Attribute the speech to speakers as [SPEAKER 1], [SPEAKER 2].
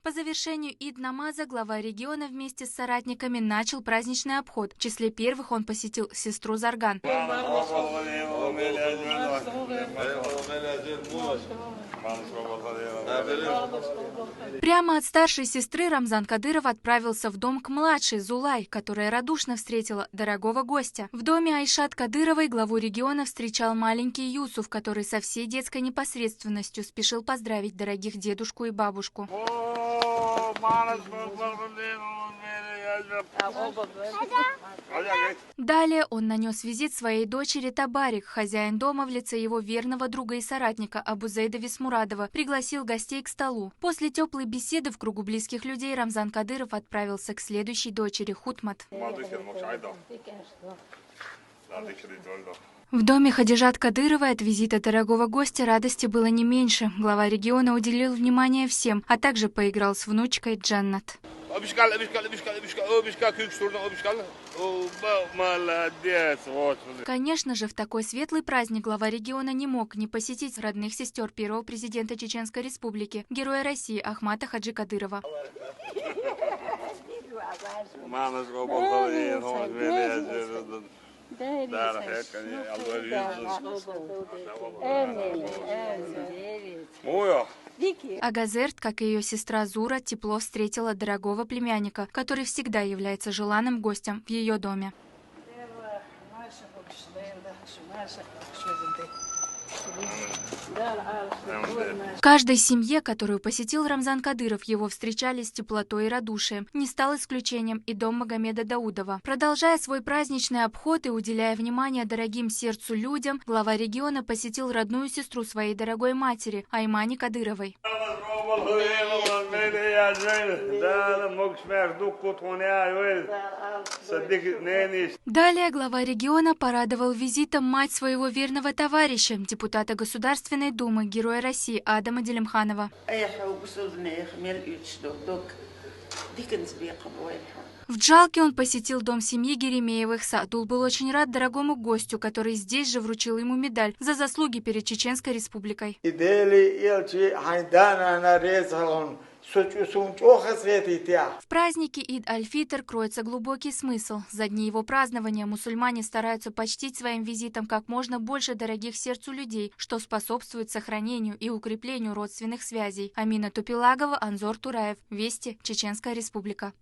[SPEAKER 1] По завершению Ид-намаза глава региона вместе с соратниками начал праздничный обход. В числе первых он посетил сестру Зарган. Прямо от старшей сестры Рамзан Кадыров отправился в дом к младшей Зулай, которая радушно встретила дорогого гостя. В доме Айшат Кадыровой главу региона встречал маленький Юсуф, который со всей детской непосредственностью спешил поздравить дорогих дедушку и бабушку. Далее он нанес визит своей дочери Табарик. Хозяин дома в лице его верного друга и соратника Абузейда Висмурадова пригласил гостей к столу. После теплой беседы в кругу близких людей Рамзан Кадыров отправился к следующей дочери Хутмат. В доме Хадижат Кадыровой от визита дорогого гостя радости было не меньше. Глава региона уделил внимание всем, а также поиграл с внучкой Джаннат. Конечно же, в такой светлый праздник глава региона не мог не посетить родных сестер первого президента Чеченской Республики, героя России Ахмата Хаджи Кадырова. Агазерт, как и ее сестра Зура, тепло встретила дорогого племянника, который всегда является желанным гостем в ее доме. В каждой семье, которую посетил Рамзан Кадыров, его встречали с теплотой и радушием. Не стал исключением и дом Магомеда Даудова. Продолжая свой праздничный обход и уделяя внимание дорогим сердцу людям, глава региона посетил родную сестру своей дорогой матери, Аймани Кадыровой. Далее глава региона порадовал визитом мать своего верного товарища, депутата Государственной Думы, героя России Адама Делимханова. В Джалке он посетил дом семьи Геремеевых. Саадул был очень рад дорогому гостю, который здесь же вручил ему медаль за заслуги перед Чеченской Республикой. В празднике Ид-аль-Фитр кроется глубокий смысл. За дни его празднования мусульмане стараются почтить своим визитом как можно больше дорогих сердцу людей, что способствует сохранению и укреплению родственных связей. Амина Тупилагова, Анзор Тураев. Вести. Чеченская Республика.